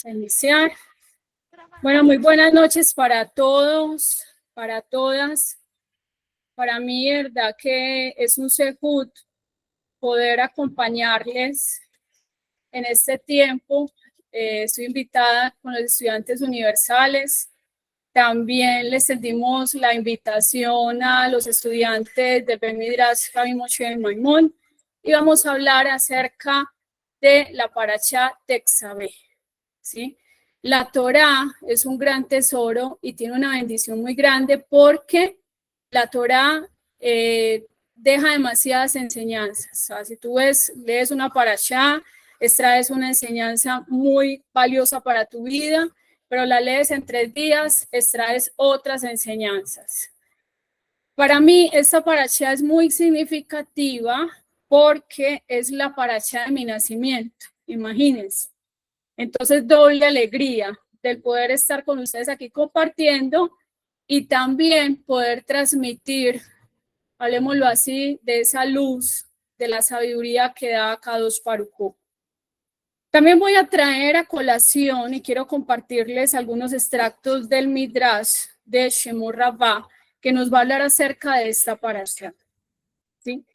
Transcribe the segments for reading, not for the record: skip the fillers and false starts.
Iniciar. Bueno, muy buenas noches para todos, para todas. Para mí, verdad que es un sejud poder acompañarles en este tiempo. Estoy invitada con los estudiantes universales. También les extendimos la invitación a los estudiantes del Bet Midrash Rabbi Moshe Maimón y vamos a hablar acerca de la Parashá Tetzaveh, ¿sí? La Torá es un gran tesoro y tiene una bendición muy grande porque la Torá deja demasiadas enseñanzas. O sea, si tú lees una parashá, extraes una enseñanza muy valiosa para tu vida, pero la lees en 3 días, extraes otras enseñanzas. Para mí, esta parashá es muy significativa porque es la parashá de mi nacimiento. Imagínense. Entonces, doble alegría del poder estar con ustedes aquí compartiendo y también poder transmitir, hablemoslo así, de esa luz, de la sabiduría que da Kadosh Baruj Hu. También voy a traer a colación y quiero compartirles algunos extractos del Midrash de Shemot Rabbah que nos va a hablar acerca de esta parashá, ¿sí?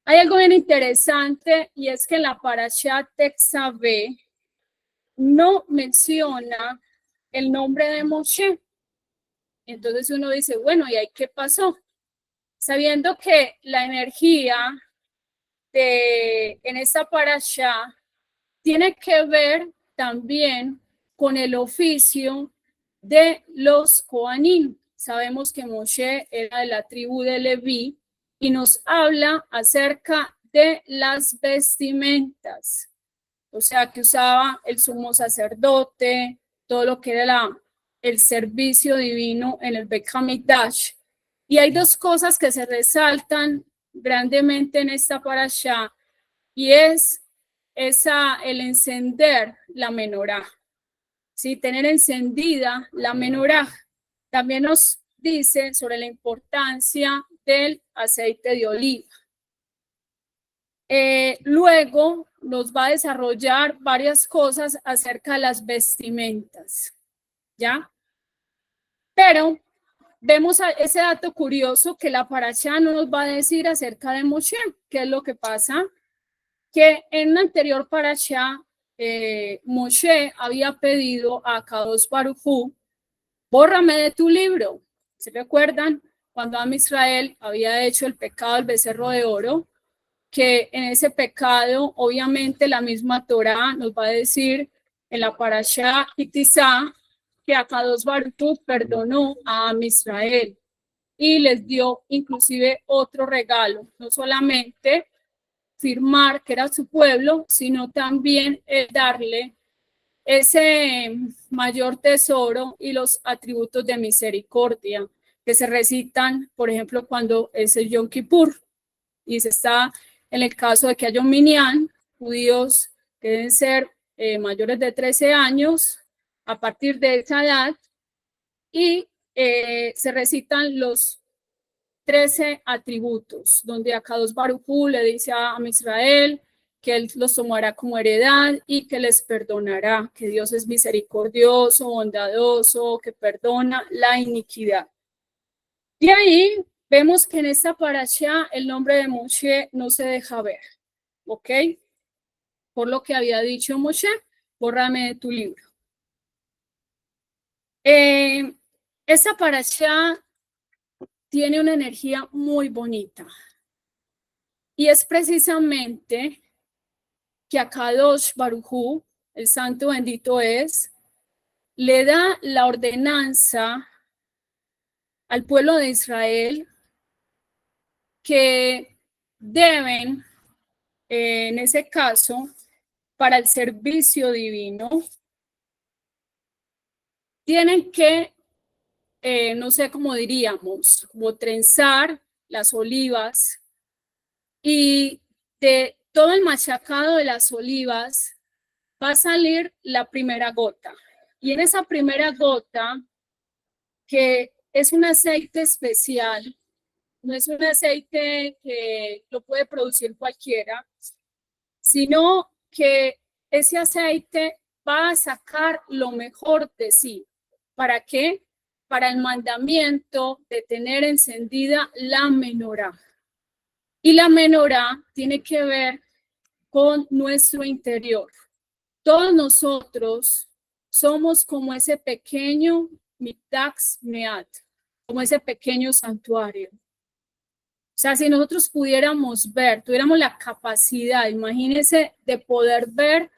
Hay algo bien interesante y es que la parashá Tetzaveh no menciona el nombre de Moshe. Entonces uno dice, bueno, ¿y ahí qué pasó? Sabiendo que la energía en esta parashá tiene que ver también con el oficio de los Kohanim. Sabemos que Moshe era de la tribu de Leví y nos habla acerca de las vestimentas. O sea, que usaba el sumo sacerdote, todo lo que era el servicio divino en el Beit HaMikdash. Y hay 2 cosas que se resaltan grandemente en esta parashá, y es el encender la menorá, ¿sí? Tener encendida la menorá. También nos dice sobre la importancia del aceite de oliva. Luego nos va a desarrollar varias cosas acerca de las vestimentas, ¿ya? Pero vemos ese dato curioso que la parashá no nos va a decir acerca de Moshe. ¿Qué es lo que pasa? Que en la anterior parashá, Moshe había pedido a Kadosh Baruj Hu, bórrame de tu libro. ¿Se recuerdan? Cuando Am Israel había hecho el pecado del becerro de oro, que en ese pecado, obviamente, la misma Torá nos va a decir en la parashá Kitizá que Akadosh Baruj Hu perdonó a Am Israel y les dio inclusive otro regalo, no solamente firmar que era su pueblo, sino también darle ese mayor tesoro y los atributos de misericordia que se recitan, por ejemplo, cuando es el Yom Kippur y se está en el caso de que haya un minyan, judíos que deben ser mayores de 13 años a partir de esa edad, y se recitan los 13 atributos, donde Akadosh Baruj Hu le dice a Israel que él los tomará como heredad y que les perdonará, que Dios es misericordioso, bondadoso, que perdona la iniquidad. Y ahí vemos que en esta parashá el nombre de Moshe no se deja ver, ¿ok? Por lo que había dicho Moshe, bórrame de tu libro. Esta parashá tiene una energía muy bonita y es precisamente que a Kadosh Baruj Hu, el santo bendito es, le da la ordenanza al pueblo de Israel que deben, en ese caso, para el servicio divino, tienen que, no sé cómo diríamos, como trenzar las olivas, y de todo el machacado de las olivas va a salir la primera gota. Y en esa primera gota, que es un aceite especial, no es un aceite que lo puede producir cualquiera, sino que ese aceite va a sacar lo mejor de sí. ¿Para qué? Para el mandamiento de tener encendida la menorá. Y la menorá tiene que ver con nuestro interior. Todos nosotros somos como ese pequeño Mikdash Meat, como ese pequeño santuario. O sea, si nosotros pudiéramos ver, tuviéramos la capacidad, imagínense, de poder ver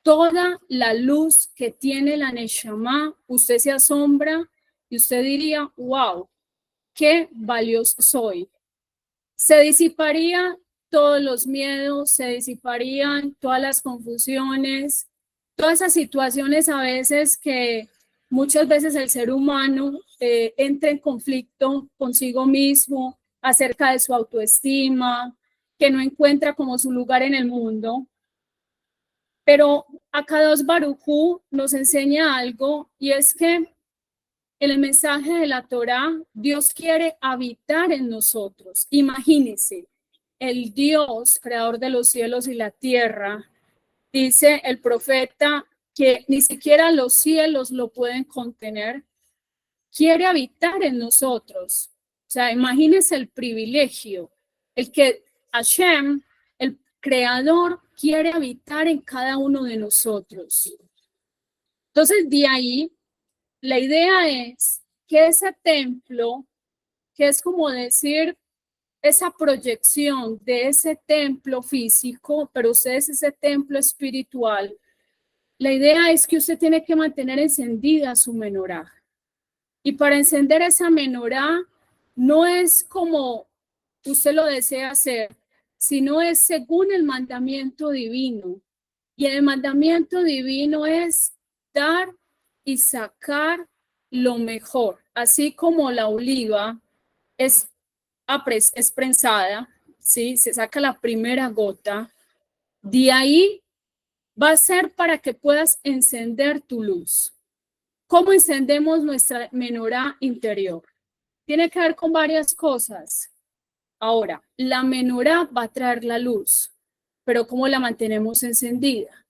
toda la luz que tiene la Neshama, usted se asombra y usted diría, wow, qué valioso soy. Se disiparía todos los miedos, se disiparían todas las confusiones, todas esas situaciones a veces que muchas veces el ser humano entra en conflicto consigo mismo acerca de su autoestima, que no encuentra como su lugar en el mundo. Pero Akadosh Baruj Hu nos enseña algo, y es que en el mensaje de la Torá, Dios quiere habitar en nosotros. Imagínense, el Dios, creador de los cielos y la tierra, dice el profeta que ni siquiera los cielos lo pueden contener, quiere habitar en nosotros. O sea, imagínense el privilegio, el que Hashem, el creador, quiere habitar en cada uno de nosotros. Entonces, de ahí, la idea es que ese templo, que es como decir esa proyección de ese templo físico, pero usted es ese templo espiritual, la idea es que usted tiene que mantener encendida su menorá. Y para encender esa menorá no es como usted lo desea hacer, sino es según el mandamiento divino. Y el mandamiento divino es dar y sacar lo mejor, así como la oliva es prensada, ¿sí? Se saca la primera gota, de ahí va a ser para que puedas encender tu luz. ¿Cómo encendemos nuestra menorá interior? Tiene que ver con varias cosas. Ahora, la menorá va a traer la luz, pero ¿cómo la mantenemos encendida?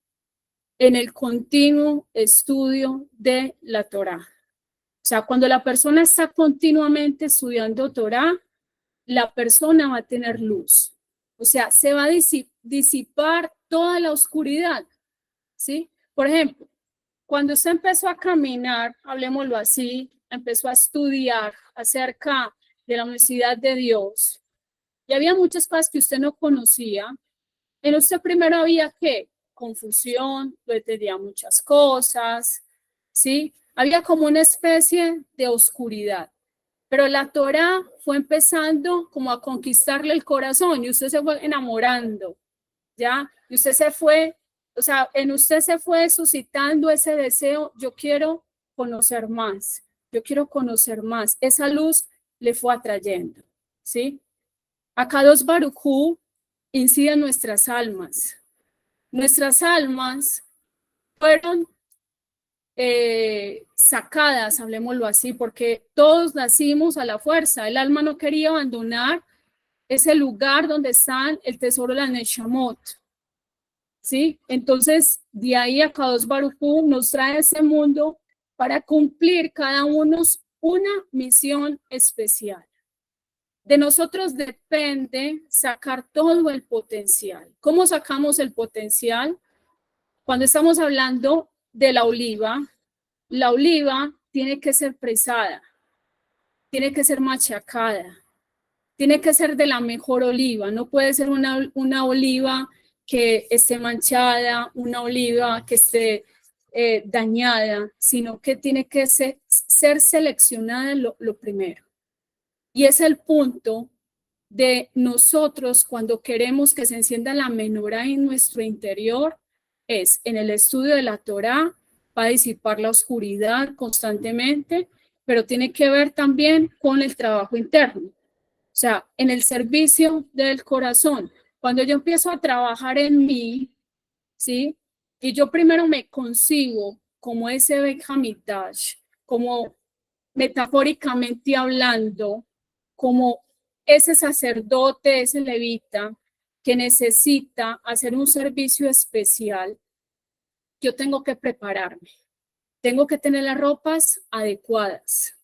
En el continuo estudio de la Torá. O sea, cuando la persona está continuamente estudiando Torá, la persona va a tener luz. O sea, se va a disipar toda la oscuridad, ¿sí? Por ejemplo, cuando usted empezó a caminar, hablemoslo así, empezó a estudiar acerca de la universidad de Dios, y había muchas cosas que usted no conocía. En usted primero había ¿qué? Confusión, no entendía muchas cosas, ¿sí? Había como una especie de oscuridad. Pero la Torá fue empezando como a conquistarle el corazón y usted se fue enamorando, ¿ya? Y usted se fue, o sea, en usted se fue suscitando ese deseo, yo quiero conocer más, yo quiero conocer más. Esa luz le fue atrayendo, ¿sí? Akadosh Baruj Hu incide en nuestras almas. Nuestras almas fueron sacadas, hablemoslo así, porque todos nacimos a la fuerza. El alma no quería abandonar ese lugar donde están el tesoro de la Neshamot, ¿sí? Entonces, de ahí Akadosh Baruj Hu nos trae a este mundo para cumplir cada uno una misión especial. De nosotros depende sacar todo el potencial. ¿Cómo sacamos el potencial? Cuando estamos hablando de la oliva tiene que ser presada, tiene que ser machacada, tiene que ser de la mejor oliva, no puede ser una oliva que esté manchada, una oliva que esté dañada, sino que tiene que ser seleccionada lo primero. Y es el punto de nosotros cuando queremos que se encienda la menorá en nuestro interior, es en el estudio de la Torá, va a disipar la oscuridad constantemente, pero tiene que ver también con el trabajo interno, o sea, en el servicio del corazón. Cuando yo empiezo a trabajar en mí, ¿sí? Y yo primero me concibo como ese Beit Hamikdash, como metafóricamente hablando, como ese sacerdote, ese levita, que necesita hacer un servicio especial. yo tengo que prepararme. Tengo que tener las ropas adecuadas.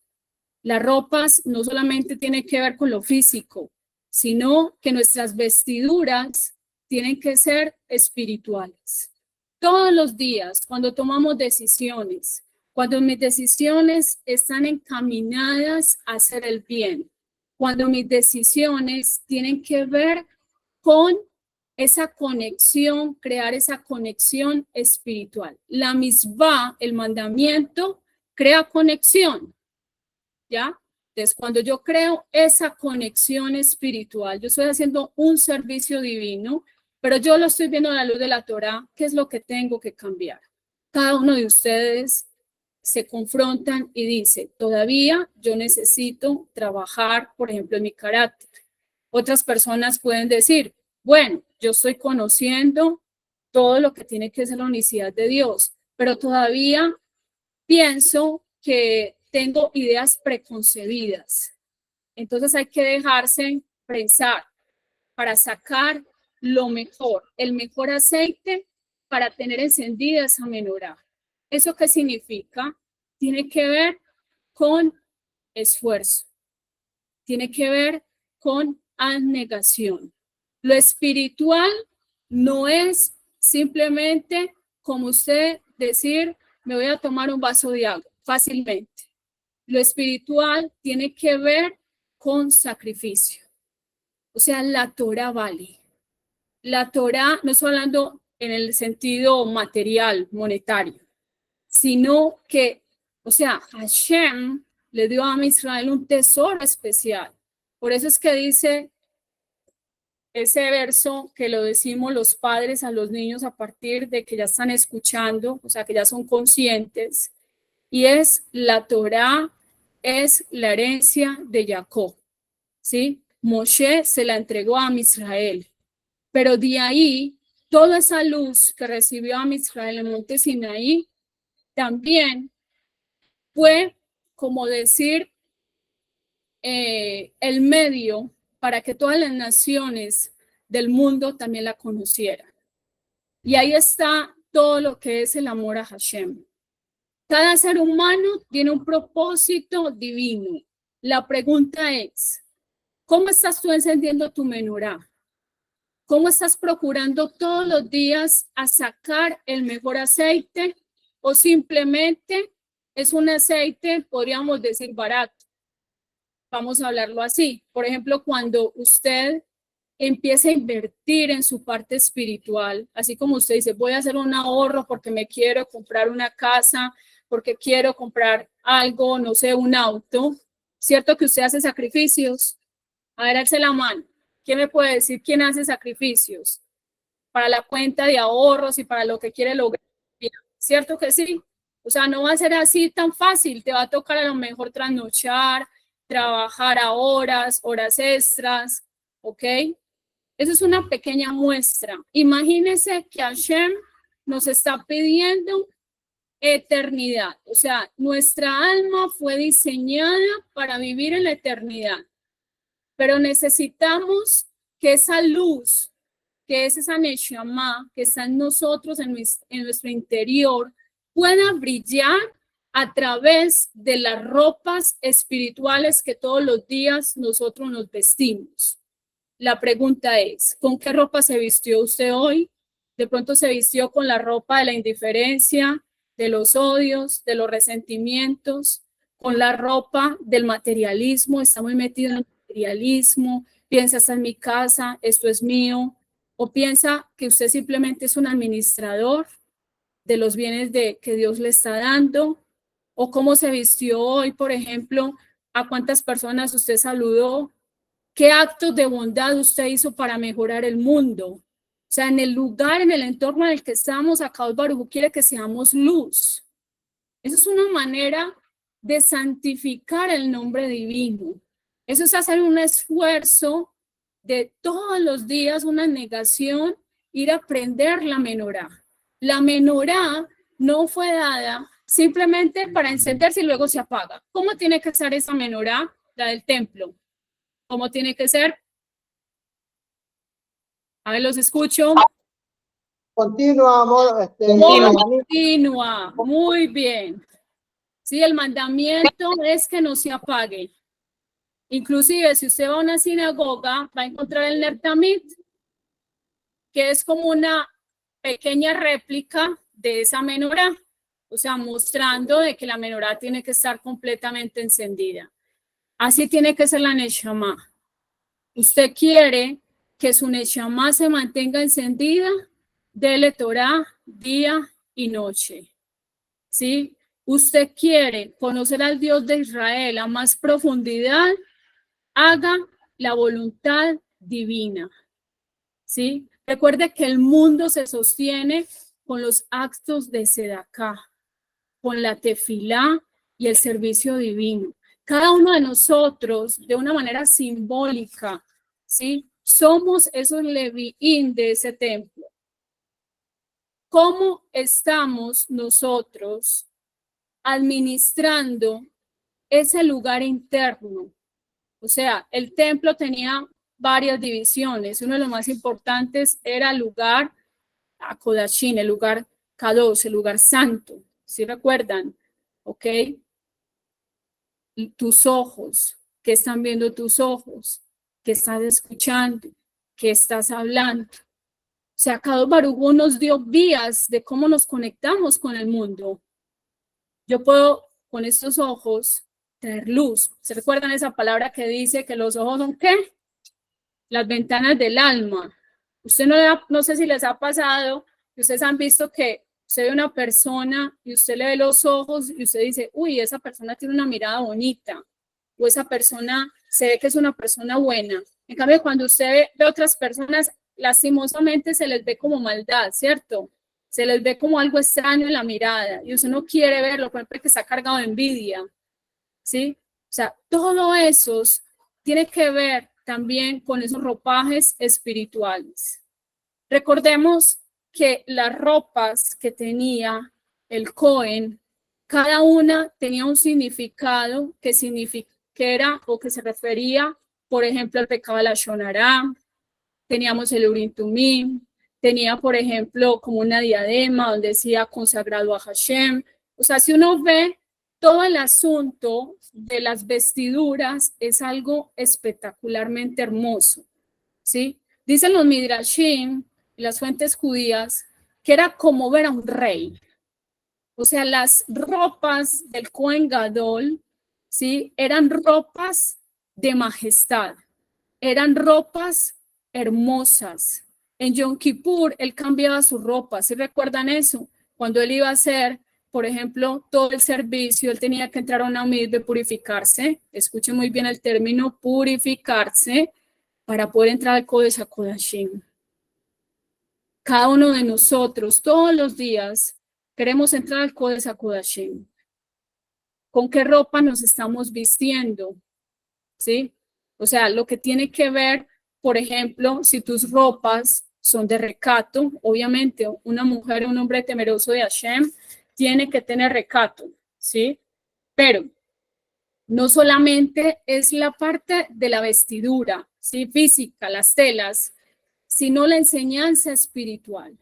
Las ropas no solamente tienen que ver con lo físico, sino que nuestras vestiduras tienen que ser espirituales. Todos los días, cuando tomamos decisiones, cuando mis decisiones están encaminadas a hacer el bien, cuando mis decisiones tienen que ver con esa conexión, crear esa conexión espiritual. La misbah, el mandamiento, crea conexión, ¿ya? Entonces, cuando yo creo esa conexión espiritual, yo estoy haciendo un servicio divino, pero yo lo estoy viendo a la luz de la Torá, ¿qué es lo que tengo que cambiar? Cada uno de ustedes se confrontan y dice, todavía yo necesito trabajar, por ejemplo, en mi carácter. Otras personas pueden decir, bueno, yo estoy conociendo todo lo que tiene que ser la unicidad de Dios, pero todavía pienso que tengo ideas preconcebidas. Entonces hay que dejarse pensar para sacar lo mejor, el mejor aceite para tener encendida esa menorá. ¿Eso qué significa? Tiene que ver con esfuerzo, tiene que ver con abnegación. Lo espiritual no es simplemente como usted decir, me voy a tomar un vaso de agua fácilmente. Lo espiritual tiene que ver con sacrificio. O sea, la Torah vale. La Torah no estoy hablando en el sentido material, monetario, sino que, o sea, Hashem le dio a Israel un tesoro especial. Por eso es que dice ese verso que lo decimos los padres a los niños a partir de que ya están escuchando, o sea, que ya son conscientes, y es la Torá, es la herencia de Jacob, ¿sí? Moshe se la entregó a Israel, pero de ahí, toda esa luz que recibió a Israel en el monte Sinaí, también fue, como decir, el medio para que todas las naciones del mundo también la conocieran. Y ahí está todo lo que es el amor a Hashem. Cada ser humano tiene un propósito divino. La pregunta es, ¿cómo estás tú encendiendo tu menorá? ¿Cómo estás procurando todos los días a sacar el mejor aceite? ¿O simplemente es un aceite, podríamos decir, barato? Vamos a hablarlo así. Por ejemplo, cuando usted empieza a invertir en su parte espiritual, así como usted dice, voy a hacer un ahorro porque me quiero comprar una casa, porque quiero comprar algo, no sé, un auto, ¿cierto que usted hace sacrificios? A ver, alce la mano. ¿Quién me puede decir quién hace sacrificios para la cuenta de ahorros y para lo que quiere lograr? ¿Cierto que sí? O sea, no va a ser así tan fácil, te va a tocar a lo mejor trasnochar, trabajar a horas extras, ¿ok? Eso es una pequeña muestra. Imagínense que Hashem nos está pidiendo eternidad. O sea, nuestra alma fue diseñada para vivir en la eternidad, pero necesitamos que esa luz, que es esa Neshama, que está en nosotros, en nuestro interior, pueda brillar a través de las ropas espirituales que todos los días nosotros nos vestimos. La pregunta es, ¿con qué ropa se vistió usted hoy? De pronto se vistió con la ropa de la indiferencia, de los odios, de los resentimientos, con la ropa del materialismo, está muy metido en el materialismo, piensa, esta es mi casa, esto es mío, o piensa que usted simplemente es un administrador de los bienes que Dios le está dando, o cómo se vistió hoy, por ejemplo, a cuántas personas usted saludó, qué actos de bondad usted hizo para mejorar el mundo. O sea, en el lugar, en el entorno en el que estamos, acá Baruj quiere que seamos luz. Eso es una manera de santificar el nombre divino. Eso es hacer un esfuerzo de todos los días, una negación, ir a aprender la menorá. La menorá no fue dada simplemente para encenderse y luego se apaga. ¿Cómo tiene que ser esa menorá? La del templo. ¿Cómo tiene que ser? A ver, los escucho. Continua, amor. Continua, muy bien. Sí, el mandamiento es que no se apague. Inclusive, si usted va a una sinagoga, va a encontrar el Ner Tamid, que es como una pequeña réplica de esa menorá, o sea, mostrando de que la menorá tiene que estar completamente encendida. Así tiene que ser la Neshama. Usted quiere que su Neshama se mantenga encendida, dele Torah día y noche. ¿Sí? Usted quiere conocer al Dios de Israel a más profundidad, haga la voluntad divina. ¿Sí? Recuerde que el mundo se sostiene con los actos de Sedaká, con la tefilá y el servicio divino. Cada uno de nosotros, de una manera simbólica, ¿sí? Somos esos leviín de ese templo. ¿Cómo estamos nosotros administrando ese lugar interno? O sea, el templo tenía varias divisiones. Uno de los más importantes era el lugar Kodashim, el lugar Kadosh, el lugar santo. ¿Sí recuerdan? ¿Ok? Tus ojos, ¿qué están viendo tus ojos? ¿Qué estás escuchando? ¿Qué estás hablando? O sea, Kadosh Baruj Hu nos dio vías de cómo nos conectamos con el mundo. Yo puedo, con estos ojos, tener luz. ¿Se recuerdan esa palabra que dice que los ojos son qué? Las ventanas del alma. Usted no sé si les ha pasado, ustedes han visto que usted ve una persona y usted le ve los ojos y usted dice, uy, esa persona tiene una mirada bonita, o esa persona se ve que es una persona buena. En cambio, cuando usted ve otras personas, lastimosamente se les ve como maldad, ¿cierto? Se les ve como algo extraño en la mirada y usted no quiere verlo, por ejemplo, que está cargado de envidia, ¿sí? O sea, todo eso tiene que ver también con esos ropajes espirituales. Recordemos que las ropas que tenía el Cohen, cada una tenía un significado que era o que se refería, por ejemplo, al pecado de la Shonará. Teníamos el Urim Tumim, tenía, por ejemplo, como una diadema donde decía consagrado a Hashem. O sea, si uno ve todo el asunto de las vestiduras, es algo espectacularmente hermoso, ¿sí? Dicen los Midrashim y las fuentes judías que era como ver a un rey. O sea, las ropas del Kohen Gadol, ¿sí? Eran ropas de majestad, eran ropas hermosas. En Yom Kippur, él cambiaba su ropa, ¿sí recuerdan eso? Cuando él iba a hacer, por ejemplo, todo el servicio, él tenía que entrar a una mikveh, purificarse. Escuchen muy bien el término purificarse para poder entrar al Kodesh HaKodashim. Cada uno de nosotros, todos los días, queremos entrar al Kodesh HaKodashim. ¿Con qué ropa nos estamos vistiendo? ¿Sí? O sea, lo que tiene que ver, por ejemplo, si tus ropas son de recato, obviamente una mujer o un hombre temeroso de Hashem tiene que tener recato, ¿sí? Pero no solamente es la parte de la vestidura, ¿sí? Física, las telas, sino la enseñanza espiritual.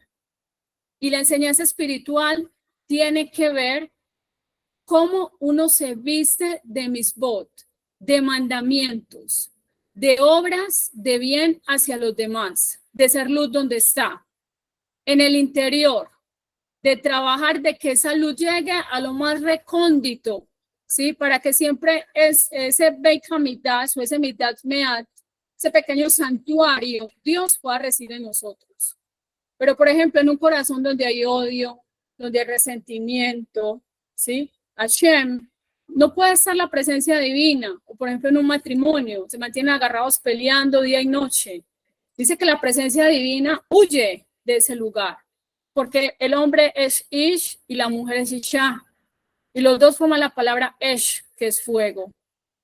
Y la enseñanza espiritual tiene que ver cómo uno se viste de misbot, de mandamientos, de obras de bien hacia los demás, de ser luz donde está, en el interior, de trabajar de que esa luz llegue a lo más recóndito, ¿sí? Para que siempre ese Beit HaMikdash o ese Mikdash Me'at, ese pequeño santuario, Dios pueda residir en nosotros. Pero, por ejemplo, en un corazón donde hay odio, donde hay resentimiento, ¿sí? Hashem, no puede estar la presencia divina. O, por ejemplo, en un matrimonio, se mantienen agarrados peleando día y noche. Dice que la presencia divina huye de ese lugar, porque el hombre es Ish y la mujer es Isha. Y los dos forman la palabra Esh, que es fuego.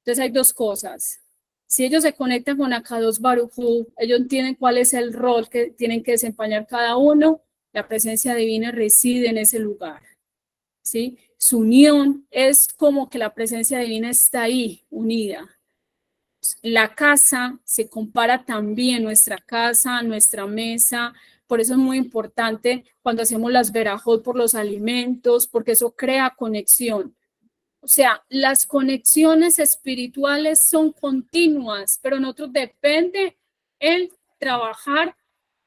Entonces hay dos cosas. Si ellos se conectan con Akadosh Baruj Hu, ellos entienden cuál es el rol que tienen que desempeñar cada uno, la presencia divina reside en ese lugar, ¿sí? Su unión es como que la presencia divina está ahí, unida. La casa se compara también, nuestra casa, nuestra mesa, Por eso es muy importante cuando hacemos las verajot por los alimentos, porque eso crea conexión. O sea, las conexiones espirituales son continuas, pero nosotros depende el trabajar,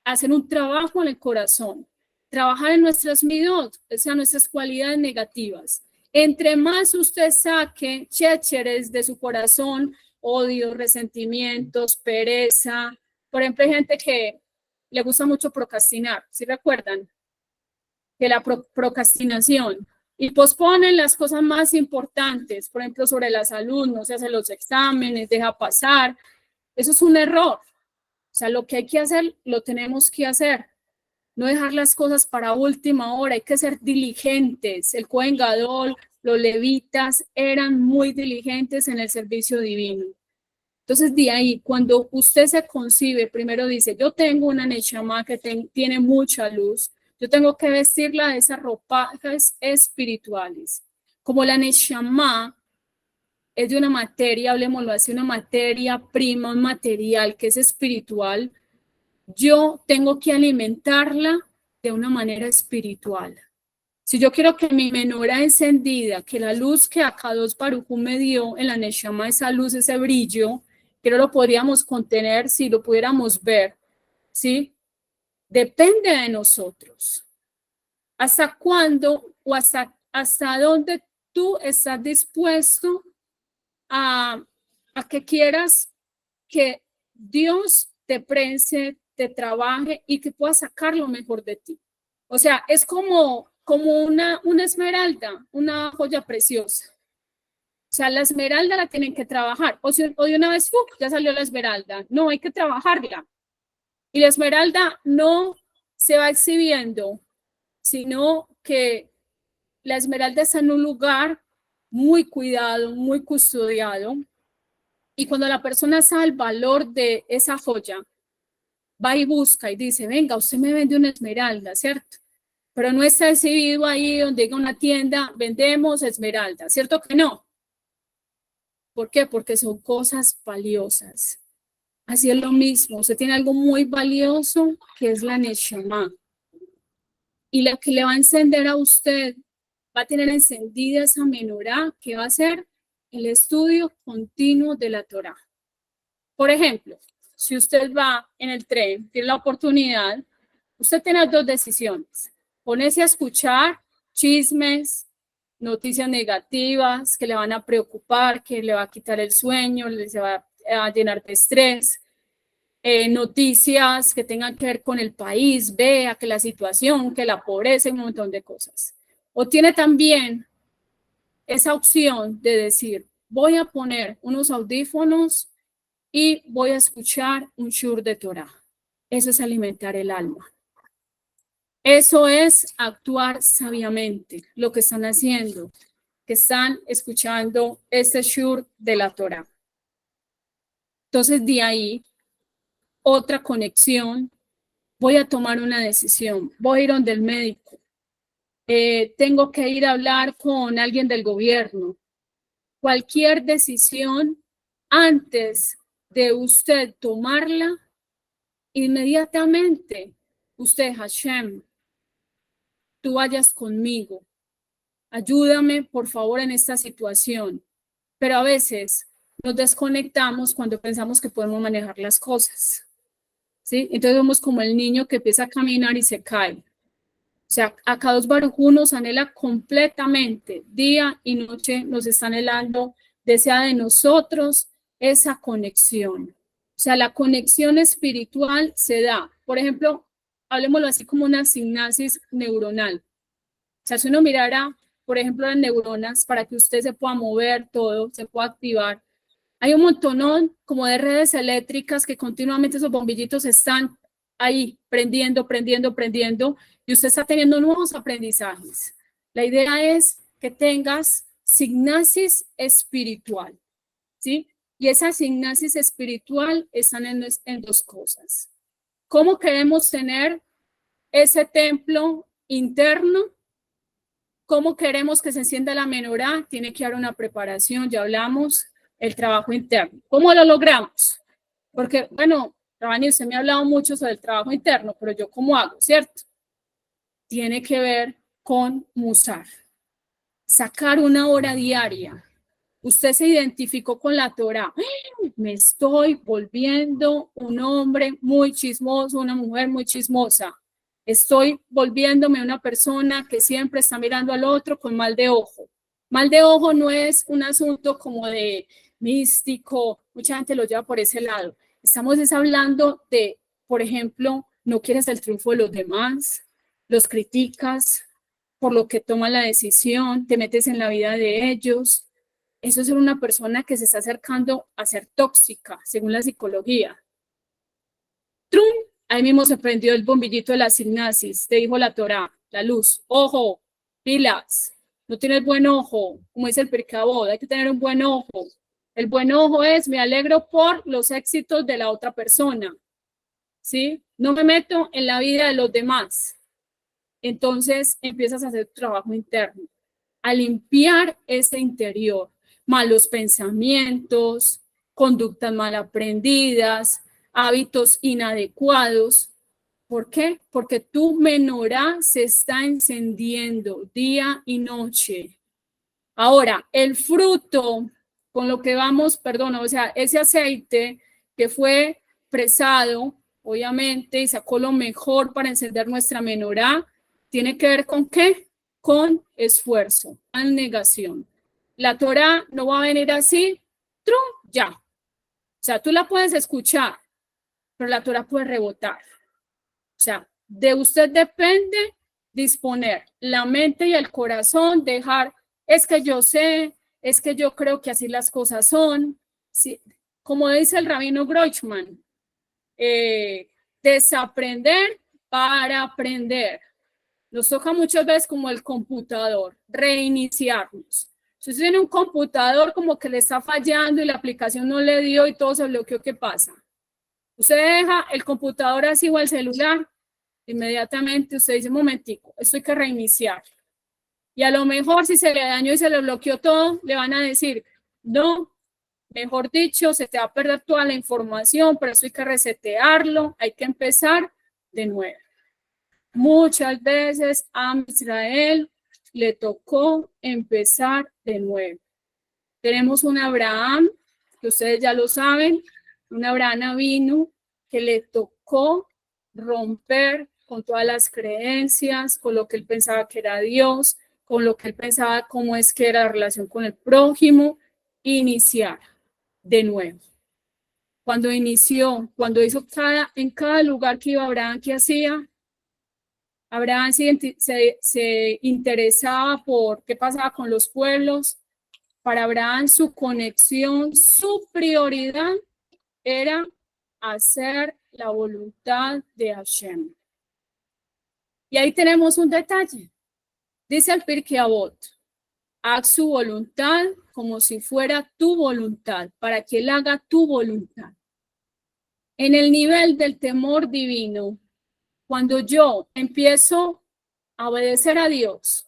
hacer un trabajo en el corazón, trabajar en nuestras midot, o sea, nuestras cualidades negativas. Entre más usted saque chécheres de su corazón, odio, resentimientos, pereza. Por ejemplo, hay gente que le gusta mucho procrastinar, ¿sí recuerdan? Que la procrastinación y posponen las cosas más importantes, por ejemplo, sobre la salud, no se hacen los exámenes, deja pasar. Eso es un error. O sea, lo que hay que hacer, lo tenemos que hacer. No dejar las cosas para última hora, hay que ser diligentes. El Cohen Gadol, los levitas eran muy diligentes en el servicio divino. Entonces, de ahí, cuando usted se concibe, primero dice, yo tengo una neshama que tiene mucha luz, yo tengo que vestirla de esas ropajes espirituales. Como la neshama es de una materia, hablemoslo así, una materia prima, un material que es espiritual, yo tengo que alimentarla de una manera espiritual. Si yo quiero que mi menorá encendida, que la luz que Akadosh Baruj Hu me dio en la neshama, esa luz, ese brillo, que no lo podríamos contener si lo pudiéramos ver, ¿sí? Depende de nosotros. ¿Hasta cuándo o hasta dónde tú estás dispuesto a que quieras que Dios te prense, te trabaje y que puedas sacar lo mejor de ti? O sea, es como una esmeralda, una joya preciosa. O sea, la esmeralda la tienen que trabajar. O de una vez, ya salió la esmeralda. No, hay que trabajarla. Y la esmeralda no se va exhibiendo, sino que la esmeralda está en un lugar muy cuidado, muy custodiado. Y cuando la persona sabe el valor de esa joya, va y busca y dice, venga, usted me vende una esmeralda, ¿cierto? Pero no está exhibido ahí donde llega una tienda, vendemos esmeralda, ¿cierto que no? ¿Por qué? Porque son cosas valiosas. Así es lo mismo, usted tiene algo muy valioso que es la neshama. Y la que le va a encender a usted, va a tener encendida esa menorá, que va a ser el estudio continuo de la Torá. Por ejemplo, si usted va en el tren, tiene la oportunidad, usted tiene dos decisiones. Ponerse a escuchar chismes, noticias negativas que le van a preocupar, que le va a quitar el sueño, se va a llenar de estrés, noticias que tengan que ver con el país, vea que la situación, que la pobreza y un montón de cosas. O tiene también esa opción de decir, voy a poner unos audífonos y voy a escuchar un shur de Torah. Eso es alimentar el alma. Eso es actuar sabiamente, lo que están haciendo, que están escuchando este shur de la Torah. Entonces, de ahí, otra conexión, voy a tomar una decisión, voy a ir donde el médico, tengo que ir a hablar con alguien del gobierno. Cualquier decisión, antes de usted tomarla, inmediatamente, usted, Hashem, tú vayas conmigo, ayúdame por favor en esta situación. Pero a veces nos desconectamos cuando pensamos que podemos manejar las cosas, ¿sí? Entonces somos como el niño que empieza a caminar y se cae. O sea, Akadosh Baruj Hu nos anhela completamente, día y noche nos está anhelando, desea de nosotros esa conexión. O sea, la conexión espiritual se da, por ejemplo, hablemoslo así como una sinapsis neuronal. O sea, si uno mirara, por ejemplo, las neuronas, para que usted se pueda mover todo, se pueda activar, hay un montonón como de redes eléctricas que continuamente esos bombillitos están ahí, prendiendo, y usted está teniendo nuevos aprendizajes. La idea es que tengas signasis espiritual, ¿sí? Y esa signasis espiritual están en dos cosas. ¿Cómo queremos tener ese templo interno? ¿Cómo queremos que se encienda la menorá? Tiene que haber una preparación, ya hablamos, el trabajo interno. ¿Cómo lo logramos? Porque, bueno, Rabani, usted me ha hablado mucho sobre el trabajo interno, pero yo ¿cómo hago, cierto? Tiene que ver con musar. Sacar una hora diaria. Usted se identificó con la Torá. Me estoy volviendo un hombre muy chismoso, una mujer muy chismosa. Estoy volviéndome una persona que siempre está mirando al otro con mal de ojo. Mal de ojo no es un asunto como de místico, mucha gente lo lleva por ese lado. Estamos hablando de, por ejemplo, no quieres el triunfo de los demás, los criticas por lo que toman la decisión, te metes en la vida de ellos. Eso es ser una persona que se está acercando a ser tóxica, según la psicología. ¡Trum! Ahí mismo se prendió el bombillito de la sinapsis, te dijo la Torá, la luz. Ojo, pilas, no tienes buen ojo, como dice el Pirkei Avot, hay que tener un buen ojo. El buen ojo es, me alegro por los éxitos de la otra persona, ¿sí? No me meto en la vida de los demás. Entonces empiezas a hacer tu trabajo interno, a limpiar ese interior, malos pensamientos, conductas mal aprendidas, hábitos inadecuados. ¿Por qué? Porque tu menorá se está encendiendo día y noche. Ahora, el fruto con lo que vamos, perdón, o sea, ese aceite que fue presado, obviamente, y sacó lo mejor para encender nuestra menorá, tiene que ver con qué? Con esfuerzo, con negación. La Torá no va a venir así, ¡trum! Ya. O sea, tú la puedes escuchar, pero la Torá puede rebotar. O sea, de usted depende disponer la mente y el corazón, dejar, es que yo sé, es que yo creo que así las cosas son. Sí, como dice el rabino Grochman, desaprender para aprender. Nos toca muchas veces como el computador, reiniciarnos. Si usted tiene un computador como que le está fallando y la aplicación no le dio y todo se bloqueó, ¿qué pasa? Usted deja el computador así o el celular, inmediatamente usted dice, un momentico, esto hay que reiniciar. Y a lo mejor si se le dañó y se le bloqueó todo, le van a decir, no, mejor dicho, se te va a perder toda la información, pero eso hay que resetearlo, hay que empezar de nuevo. Muchas veces a Israel le tocó empezar de nuevo. Tenemos un Abraham, que ustedes ya lo saben, un Abraham vino que le tocó romper con todas las creencias, con lo que él pensaba que era Dios, con lo que él pensaba cómo es que era la relación con el prójimo, iniciar de nuevo. Cuando inició, cuando hizo en cada lugar que iba Abraham, ¿qué hacía? Abraham se interesaba por qué pasaba con los pueblos. Para Abraham, su conexión, su prioridad era hacer la voluntad de Hashem. Y ahí tenemos un detalle. Dice el Pirkei Avot, haz su voluntad como si fuera tu voluntad, para que él haga tu voluntad. En el nivel del temor divino, cuando yo empiezo a obedecer a Dios,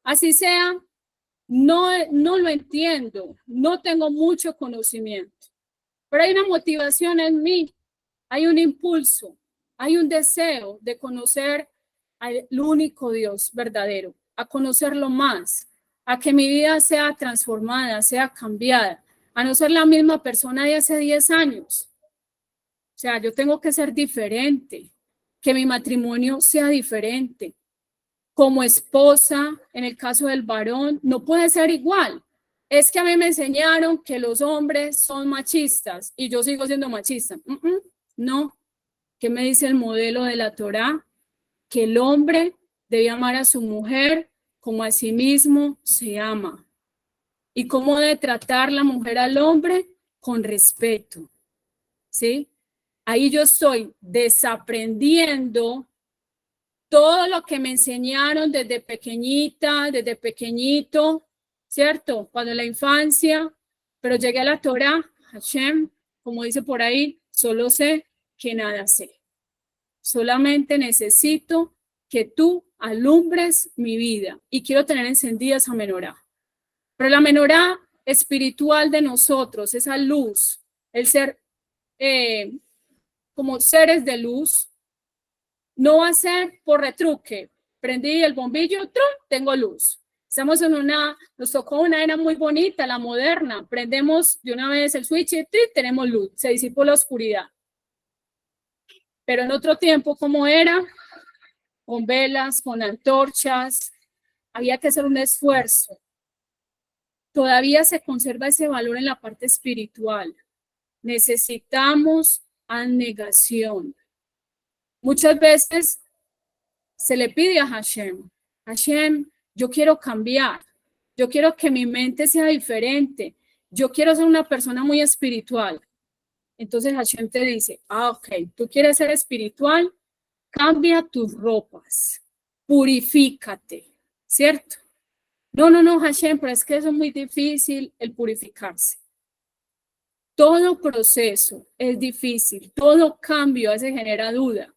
así sea, no lo entiendo, no tengo mucho conocimiento, pero hay una motivación en mí, hay un impulso, hay un deseo de conocer al único Dios verdadero, a conocerlo más, a que mi vida sea transformada, sea cambiada, a no ser la misma persona de hace 10 años. O sea, yo tengo que ser diferente, que mi matrimonio sea diferente. Como esposa, en el caso del varón, no puede ser igual. Es que a mí me enseñaron que los hombres son machistas y yo sigo siendo machista. No. ¿Qué me dice el modelo de la Torá? Que el hombre debe amar a su mujer como a sí mismo se ama. ¿Y cómo debe tratar la mujer al hombre? Con respeto. ¿Sí? Ahí yo estoy desaprendiendo todo lo que me enseñaron desde pequeñita, desde pequeñito, ¿cierto? Cuando en la infancia, pero llegué a la Torá, Hashem, como dice por ahí, solo sé que nada sé. Solamente necesito que tú alumbres mi vida y quiero tener encendida esa menorá. Pero la menorá espiritual de nosotros, esa luz, el ser como seres de luz. No va a ser por retruque. Prendí el bombillo, ¡trum! Tengo luz. Estamos en nos tocó una era muy bonita, la moderna. Prendemos de una vez el switch y tenemos luz. Se disipó la oscuridad. Pero en otro tiempo, ¿cómo era? Con velas, con antorchas. Había que hacer un esfuerzo. Todavía se conserva ese valor en la parte espiritual. Necesitamos abnegación. Muchas veces se le pide a Hashem, Hashem, yo quiero cambiar, yo quiero que mi mente sea diferente, yo quiero ser una persona muy espiritual. Entonces Hashem te dice, ok, tú quieres ser espiritual, cambia tus ropas, purifícate, ¿cierto? No, Hashem, pero es que eso es muy difícil, el purificarse. Todo proceso es difícil, todo cambio se genera duda.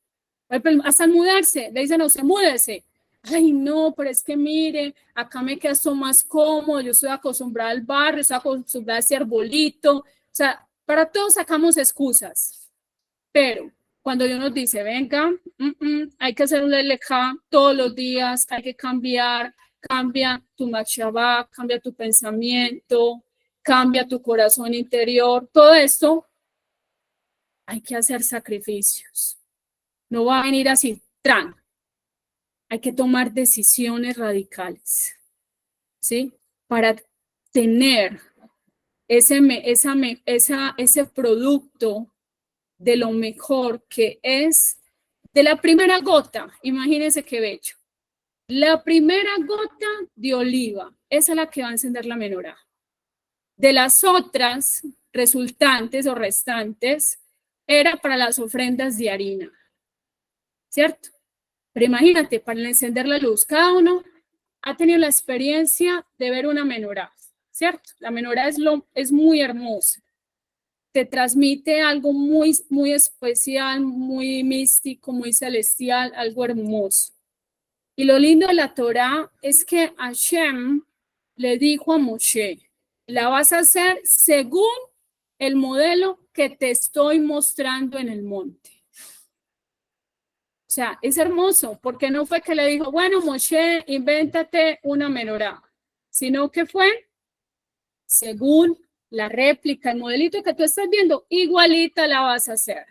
Hasta al mudarse, le dicen a usted, múdese. Ay, no, pero es que mire, acá me quedo más cómodo, yo estoy acostumbrada al barrio, estoy acostumbrada a ese arbolito. O sea, para todos sacamos excusas. Pero cuando Dios nos dice, venga, hay que hacer un LK todos los días, hay que cambiar, cambia tu machshavá, cambia tu pensamiento, cambia tu corazón interior, todo esto, hay que hacer sacrificios. No va a venir así, tran. Hay que tomar decisiones radicales, ¿sí? Para tener ese producto de lo mejor que es de la primera gota. Imagínense qué bello. La primera gota de oliva, esa es la que va a encender la menorá. De las otras resultantes o restantes, era para las ofrendas de harina, ¿cierto? Pero imagínate, para encender la luz, cada uno ha tenido la experiencia de ver una menorá, ¿cierto? La menorá es muy hermosa, te transmite algo muy, muy especial, muy místico, muy celestial, algo hermoso. Y lo lindo de la Torá es que Hashem le dijo a Moshe, la vas a hacer según el modelo que te estoy mostrando en el monte. O sea, es hermoso, porque no fue que le dijo, bueno, Moshe, invéntate una menorá, sino que fue según la réplica, el modelito que tú estás viendo, igualita la vas a hacer.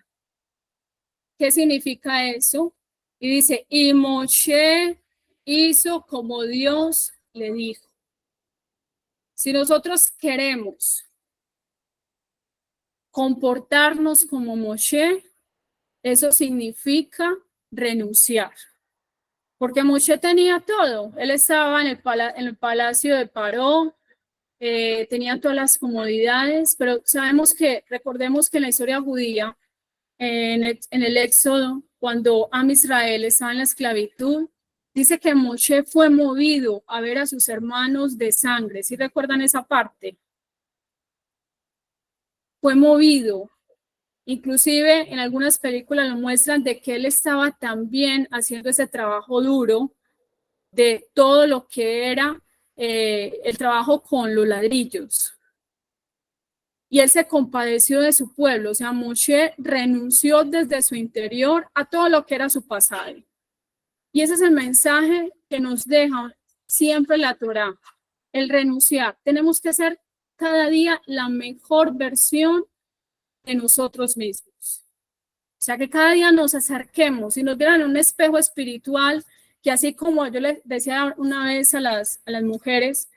¿Qué significa eso? Y dice, y Moshe hizo como Dios le dijo. Si nosotros queremos comportarnos como Moshe, eso significa renunciar. Porque Moshe tenía todo. Él estaba en el palacio de Paró, tenía todas las comodidades, pero sabemos que, recordemos que en la historia judía, en el Éxodo, cuando Am Israel estaba en la esclavitud, dice que Moshe fue movido a ver a sus hermanos de sangre. ¿Sí recuerdan esa parte? Fue movido. Inclusive en algunas películas lo muestran de que él estaba también haciendo ese trabajo duro de todo lo que era el trabajo con los ladrillos. Y él se compadeció de su pueblo, o sea, Moshe renunció desde su interior a todo lo que era su pasado. Y ese es el mensaje que nos deja siempre la Torá, el renunciar. Tenemos que ser cada día la mejor versión de nosotros mismos. O sea, que cada día nos acerquemos y nos vieran un espejo espiritual, que así como yo les decía una vez a las mujeres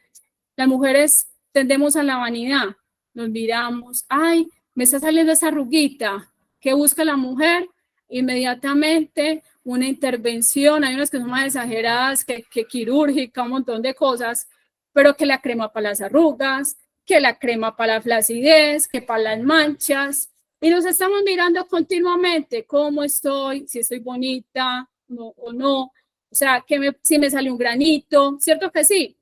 tendemos a la vanidad. Nos miramos, ay, me está saliendo esa arruguita. ¿Qué busca la mujer? Inmediatamente una intervención. Hay unas que son más exageradas, que quirúrgica, un montón de cosas, pero que la crema para las arrugas, que la crema para la flacidez, que para las manchas. Y nos estamos mirando continuamente cómo estoy, si estoy bonita o no. O sea, si me sale un granito, ¿cierto que sí?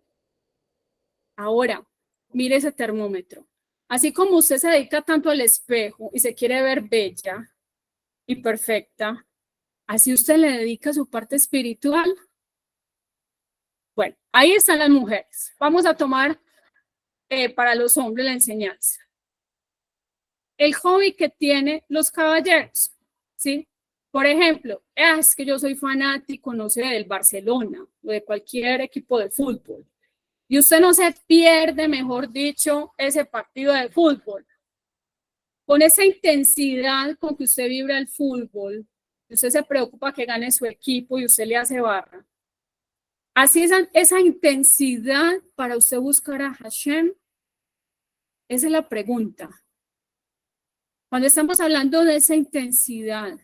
Ahora, mire ese termómetro. Así como usted se dedica tanto al espejo y se quiere ver bella y perfecta, así usted le dedica su parte espiritual. Bueno, ahí están las mujeres. Vamos a tomar para los hombres la enseñanza. El hobby que tienen los caballeros. ¿sí? Por ejemplo, es que yo soy fanático, no sé, del Barcelona o de cualquier equipo de fútbol. Y usted no se pierde, mejor dicho, ese partido de fútbol. Con esa intensidad con que usted vibra el fútbol, usted se preocupa que gane su equipo y usted le hace barra. Así esa intensidad para usted buscar a Hashem, esa es la pregunta. Cuando estamos hablando de esa intensidad,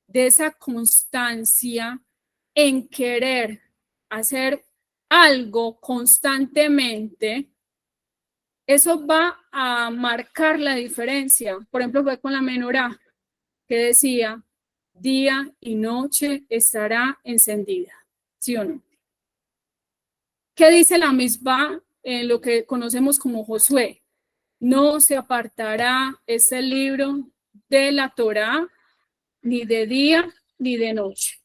de esa constancia en querer hacer algo constantemente, eso va a marcar la diferencia. Por ejemplo, fue con la menorá, que decía, día y noche estará encendida, ¿sí o no? ¿Qué dice la misma en lo que conocemos como Josué? No se apartará ese libro de la Torá ni de día ni de noche.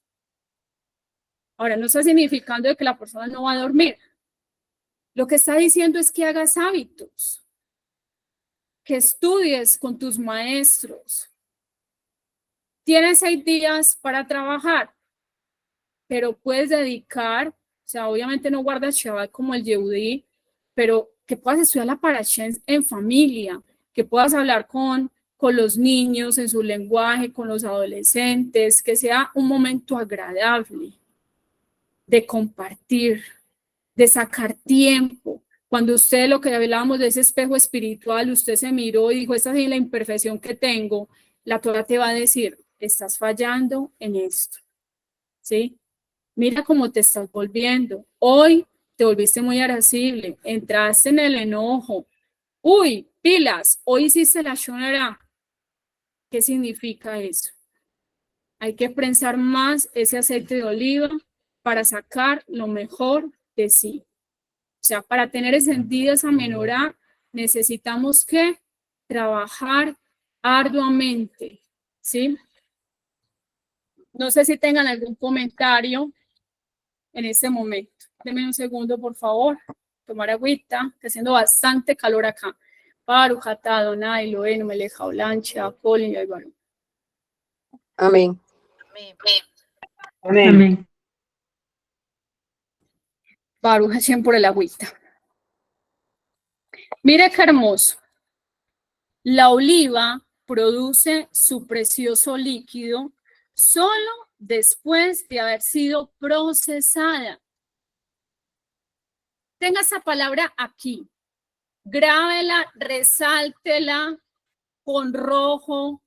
Ahora, no está significando de que la persona no va a dormir. Lo que está diciendo es que hagas hábitos, que estudies con tus maestros. Tienes 6 días para trabajar, pero puedes dedicar, o sea, obviamente no guardas Shabbat como el Yehudí, pero que puedas estudiar la Parashá en familia, que puedas hablar con los niños en su lenguaje, con los adolescentes, que sea un momento agradable de compartir, de sacar tiempo. Cuando usted, lo que hablábamos de ese espejo espiritual, usted se miró y dijo, esta es la imperfección que tengo, la Torah te va a decir, estás fallando en esto, ¿sí? Mira cómo te estás volviendo. Hoy te volviste muy irascible, entraste en el enojo. Uy, pilas, hoy hiciste la shonara. ¿Qué significa eso? Hay que prensar más ese aceite de oliva para sacar lo mejor de sí. O sea, para tener encendida esa menorá, necesitamos que trabajar arduamente, ¿sí? No sé si tengan algún comentario en este momento. Denme un segundo, por favor. Tomar agüita, está haciendo bastante calor acá. Baruch atah Adonai Eloheinu melech haolam she'akol nהיה b'dbaro. Amén. Amén. Baruch Hashem por el agüita. Mire qué hermoso. La oliva produce su precioso líquido solo después de haber sido procesada. Tenga esa palabra aquí. Grábela, resáltela con rojo,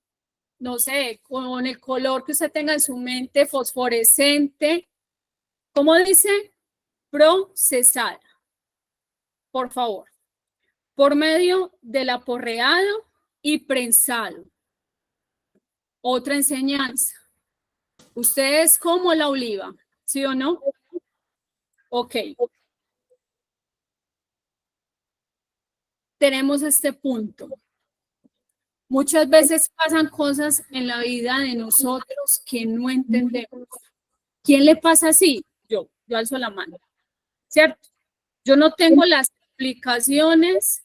no sé, con el color que usted tenga en su mente, fosforescente. ¿Cómo dice? Procesada. Por favor. Por medio del aporreado y prensado. Otra enseñanza. Usted es como la oliva, ¿sí o no? Ok. Tenemos este punto. Muchas veces pasan cosas en la vida de nosotros que no entendemos. ¿Quién le pasa así? Yo alzo la mano, ¿cierto? Yo no tengo las explicaciones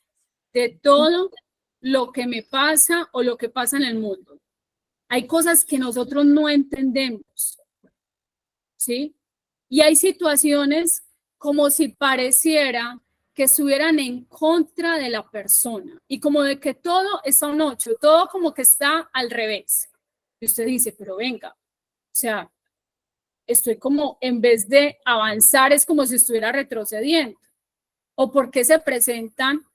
de todo lo que me pasa o lo que pasa en el mundo. Hay cosas que nosotros no entendemos, ¿sí? Y hay situaciones como si pareciera que estuvieran en contra de la persona y como de que todo está un 8, todo como que está al revés. Y usted dice, pero venga, o sea, estoy como, en vez de avanzar, es como si estuviera retrocediendo. ¿O por qué se presentan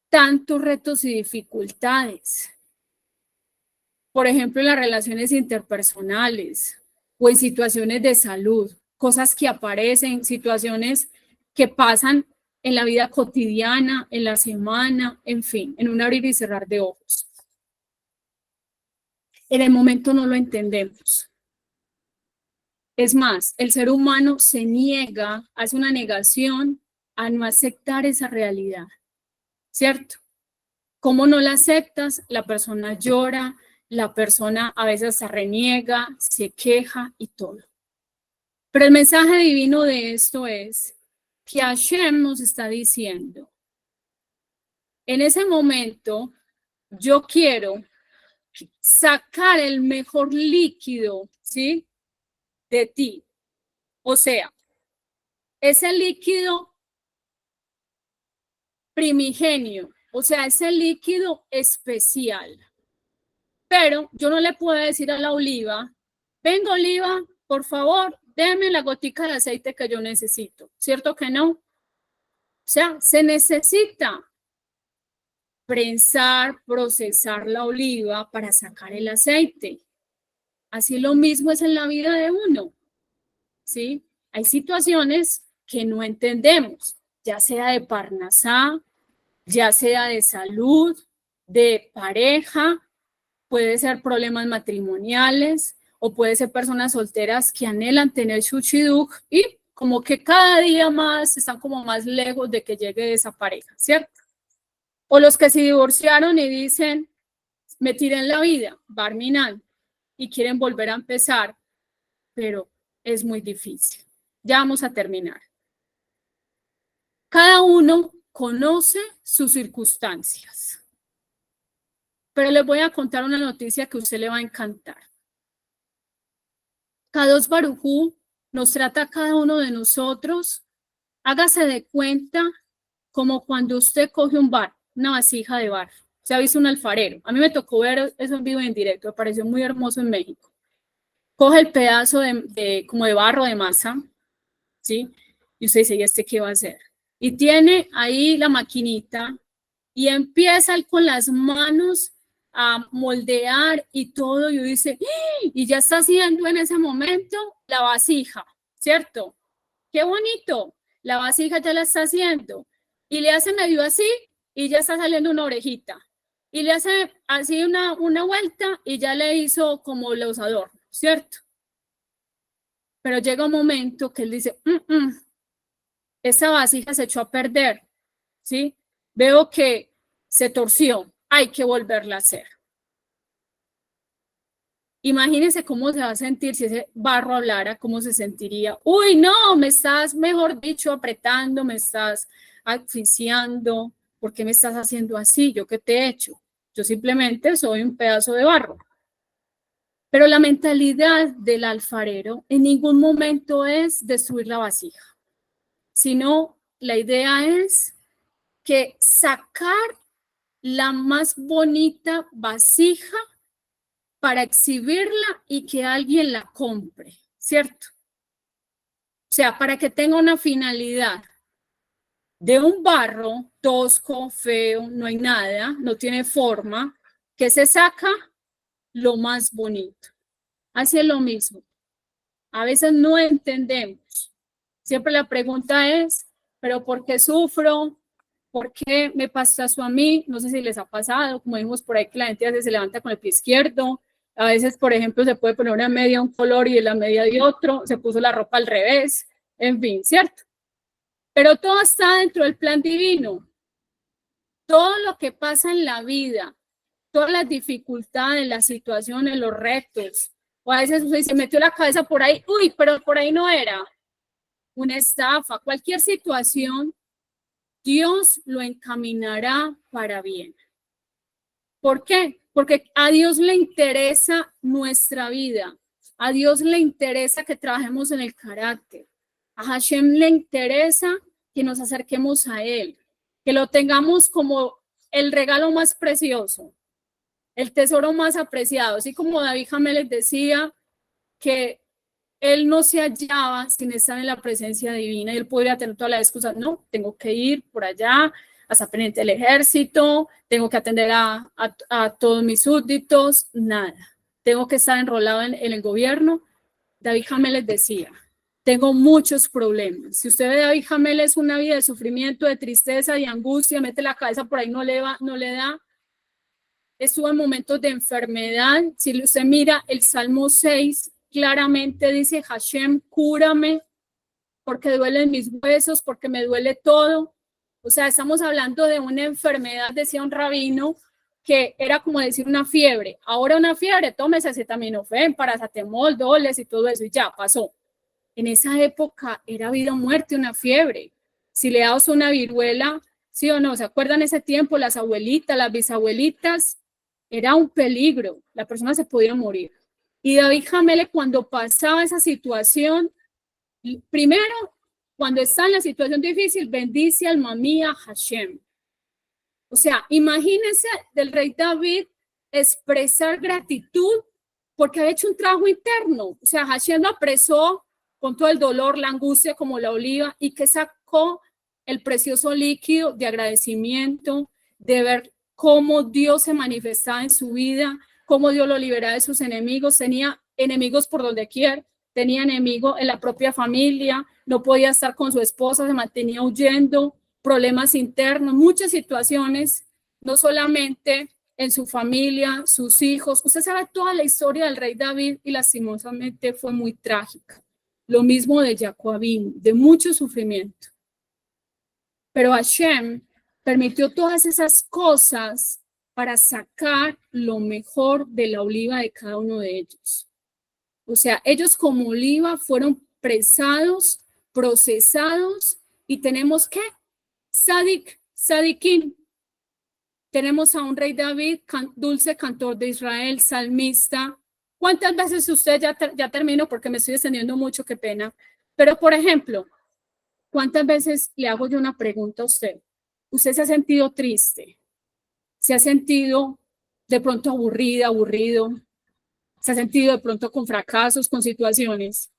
tantos retos y dificultades? Por ejemplo, en las relaciones interpersonales o en situaciones de salud, cosas que aparecen, situaciones que pasan en la vida cotidiana, en la semana, en fin, en un abrir y cerrar de ojos. En el momento no lo entendemos. Es más, el ser humano se niega, hace una negación a no aceptar esa realidad, ¿cierto? ¿Cómo no la aceptas? La persona llora, la persona a veces se reniega, se queja y todo. Pero el mensaje divino de esto es que Hashem nos está diciendo, en ese momento yo quiero sacar el mejor líquido, ¿sí? De ti. O sea, ese líquido primigenio, o sea, ese líquido especial. Pero yo no le puedo decir a la oliva, venga oliva, por favor, déme la gotica de aceite que yo necesito. ¿Cierto que no? O sea, se necesita prensar, procesar la oliva para sacar el aceite. Así lo mismo es en la vida de uno, ¿sí? Hay situaciones que no entendemos, ya sea de parnasá, ya sea de salud, de pareja, puede ser problemas matrimoniales o puede ser personas solteras que anhelan tener su shidduch y como que cada día más están como más lejos de que llegue esa pareja, ¿cierto? O los que se divorciaron y dicen, me tiré en la vida, barminan, y quieren volver a empezar, pero es muy difícil. Ya vamos a terminar. Cada uno conoce sus circunstancias. Pero les voy a contar una noticia que a usted le va a encantar. Kadosh Baruj Hu nos trata a cada uno de nosotros. Hágase de cuenta como cuando usted coge un barro, una vasija de barro. Se ha visto un alfarero. A mí me tocó ver eso en vivo y en directo. Me pareció muy hermoso en México. Coge el pedazo como de barro de masa, ¿sí? Y usted dice, ¿y este qué va a hacer? Y tiene ahí la maquinita y empieza con las manos a moldear y todo, y dice, y ya está haciendo en ese momento la vasija, ¿cierto? Qué bonito, la vasija ya la está haciendo, y le hace medio así, y ya está saliendo una orejita, y le hace así una vuelta, y ya le hizo como los adornos, ¿cierto? Pero llega un momento que él dice, esa vasija se echó a perder, ¿sí? Veo que se torció, hay que volverla a hacer. Imagínense cómo se va a sentir si ese barro hablara, cómo se sentiría. Uy, no, me estás, mejor dicho, apretando, me estás asfixiando. ¿Por qué me estás haciendo así? ¿Yo qué te he hecho? Yo simplemente soy un pedazo de barro. Pero la mentalidad del alfarero en ningún momento es destruir la vasija, sino la idea es que sacar la más bonita vasija para exhibirla y que alguien la compre, ¿cierto? O sea, para que tenga una finalidad. De un barro tosco, feo, no hay nada, no tiene forma, que se saca lo más bonito. Así es lo mismo. A veces no entendemos. Siempre la pregunta es, ¿pero por qué sufro? ¿Por qué me pasa eso a mí? No sé si les ha pasado, como vimos por ahí que la gente se levanta con el pie izquierdo. A veces, por ejemplo, se puede poner una media de un color y la media de otro, se puso la ropa al revés, en fin, ¿cierto? Pero todo está dentro del plan divino. Todo lo que pasa en la vida, todas las dificultades, las situaciones, los retos, o a veces se metió la cabeza por ahí, uy, pero por ahí no era, una estafa, cualquier situación, Dios lo encaminará para bien. ¿Por qué? Porque a Dios le interesa nuestra vida, a Dios le interesa que trabajemos en el carácter, a Hashem le interesa que nos acerquemos a Él, que lo tengamos como el regalo más precioso, el tesoro más apreciado, así como David Jameles decía que él no se hallaba sin estar en la presencia divina y él podría tener todas las excusas, no, tengo que ir por allá, hasta pendiente del ejército, tengo que atender a todos mis súbditos, nada, tengo que estar enrolado en el gobierno. David Jameles decía, tengo muchos problemas. Si usted ve a David Jameles una vida de sufrimiento, de tristeza y angustia, mete la cabeza por ahí, no le da. Estuvo en momentos de enfermedad. Si usted mira el Salmo 6, claramente dice, Hashem, cúrame, porque duelen mis huesos, porque me duele todo. O sea, estamos hablando de una enfermedad, decía un rabino, que era como decir una fiebre. Ahora una fiebre, tómese acetaminofén, paracetamol, doles y todo eso, y ya pasó. En esa época era vida o muerte una fiebre. Si le das una viruela, sí o no, ¿se acuerdan ese tiempo? Las abuelitas, las bisabuelitas, era un peligro, la persona se podía morir. Y David Hamelech, cuando pasaba esa situación, primero, cuando está en la situación difícil, bendice al Mamía Hashem. O sea, imagínense del rey David expresar gratitud porque ha hecho un trabajo interno. O sea, Hashem lo apresó con todo el dolor, la angustia como la oliva y que sacó el precioso líquido de agradecimiento, de ver cómo Dios se manifestaba en su vida, cómo Dios lo liberaba de sus enemigos. Tenía enemigos por donde quiera, tenía enemigos en la propia familia, no podía estar con su esposa, se mantenía huyendo, problemas internos, muchas situaciones, no solamente en su familia, sus hijos. Usted sabe toda la historia del rey David y lastimosamente fue muy trágica. Lo mismo de Jacobín, de mucho sufrimiento. Pero Hashem permitió todas esas cosas para sacar lo mejor de la oliva de cada uno de ellos. O sea, ellos como oliva fueron presados, procesados y tenemos ¿qué? Sadiquín. Tenemos a un rey David, dulce cantor de Israel, salmista. ¿Cuántas veces usted ya termino porque me estoy extendiendo mucho, qué pena? Pero, por ejemplo, ¿cuántas veces le hago yo una pregunta a usted? ¿Usted se ha sentido triste? ¿Se ha sentido de pronto aburrido? ¿Se ha sentido de pronto con fracasos, con situaciones?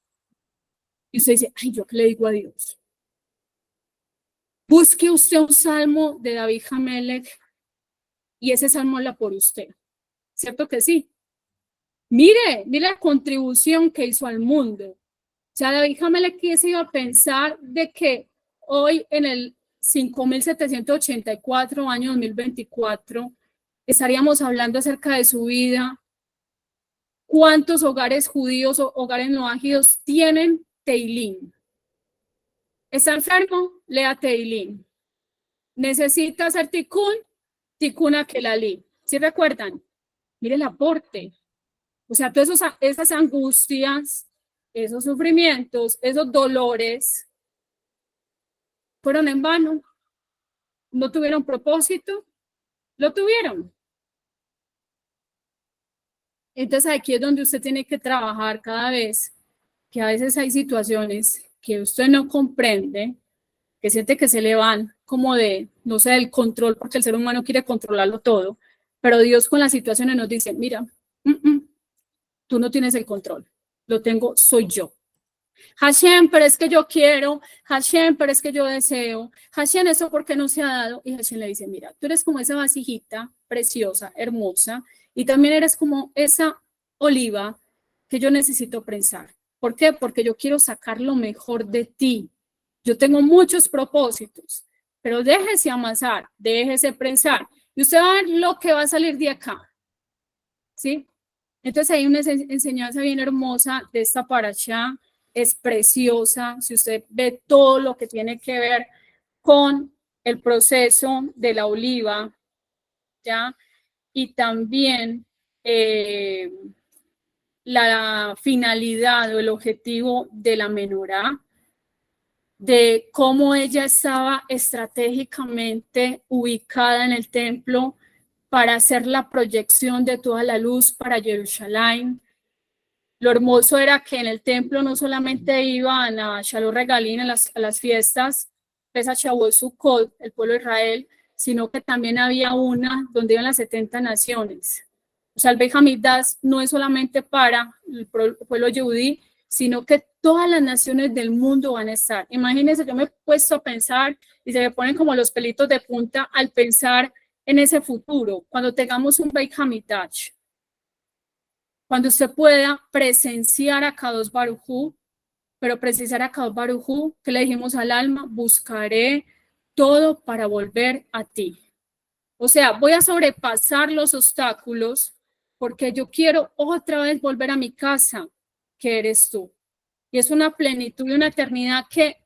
Y usted dice, ay, ¿yo qué le digo a Dios? Busque usted un salmo de David Hamelech y ese salmo habla por usted. ¿Cierto que sí? Mire la contribución que hizo al mundo. O sea, David Hamelech se iba a pensar de que hoy en el 5784, año 2024, estaríamos hablando acerca de su vida. ¿Cuántos hogares judíos o hogares no ágidos tienen Teilín? ¿Está enfermo? Lea Teilín. ¿Necesita hacer tikkun akelalí? ¿Sí recuerdan? Mire el aporte. O sea, todas esas angustias, esos sufrimientos, esos dolores, fueron en vano. No tuvieron propósito, lo tuvieron. Entonces aquí es donde usted tiene que trabajar cada vez, que a veces hay situaciones que usted no comprende, que siente que se le van como de, no sé, del control, porque el ser humano quiere controlarlo todo, pero Dios con las situaciones nos dice, mira, tú no tienes el control, lo tengo, soy yo. Hashem, pero es que yo quiero, Hashem, pero es que yo deseo, Hashem, eso porque no se ha dado. Y Hashem le dice, mira, tú eres como esa vasijita preciosa, hermosa, y también eres como esa oliva que yo necesito prensar. ¿Por qué? Porque yo quiero sacar lo mejor de ti. Yo tengo muchos propósitos, pero déjese amasar, déjese prensar, y usted va a ver lo que va a salir de acá. ¿Sí? Entonces hay una enseñanza bien hermosa de esta parashá, es preciosa, si usted ve todo lo que tiene que ver con el proceso de la oliva, ¿ya? Y también la finalidad o el objetivo de la menorá, de cómo ella estaba estratégicamente ubicada en el templo para hacer la proyección de toda la luz para Jerusalén. Lo hermoso era que en el templo no solamente iban a Shalom Regalín, a las fiestas, Pesach Shavuot Sukkot, el pueblo de Israel, sino que también había una donde iban las 70 naciones. O sea, el Beit Hamikdash no es solamente para el pueblo yehudí, sino que todas las naciones del mundo van a estar. Imagínense, yo me he puesto a pensar y se me ponen como los pelitos de punta al pensar en ese futuro, cuando tengamos un Beit Hamikdash. Cuando usted pueda presenciar a Kadosh Baruj Hu, pero presenciar a Kadosh Baruj Hu, que le dijimos al alma, buscaré todo para volver a ti. O sea, voy a sobrepasar los obstáculos porque yo quiero otra vez volver a mi casa, que eres tú. Y es una plenitud y una eternidad que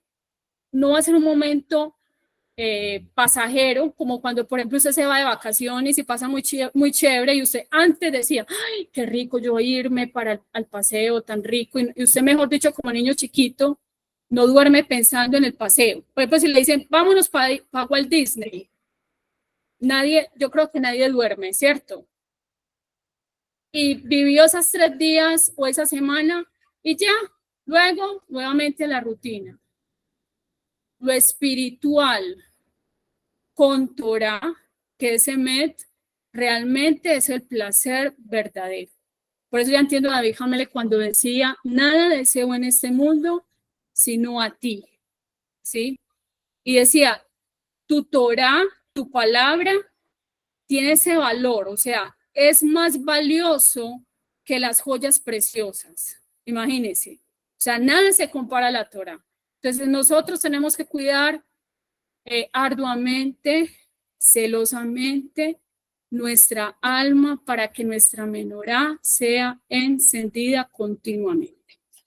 no va a ser un momento pasajero, como cuando, por ejemplo, usted se va de vacaciones y pasa muy chévere y usted antes decía, ay, qué rico yo irme para al paseo tan rico, y usted, mejor dicho, como niño chiquito, no duerme pensando en el paseo. Por ejemplo, si le dicen, vámonos para Walt Disney, yo creo que nadie duerme, ¿cierto? y vivió esos 3 días o esa semana y ya, luego nuevamente la rutina. Lo espiritual con Torah, que es Emet, realmente es el placer verdadero. Por eso ya entiendo a David Hamele cuando decía, nada deseo en este mundo sino a ti, ¿sí? Y decía, tu Torah, tu palabra, tiene ese valor, o sea, es más valioso que las joyas preciosas. Imagínense. O sea, nada se compara a la Torah. Entonces, nosotros tenemos que cuidar arduamente, celosamente, nuestra alma para que nuestra menorá sea encendida continuamente.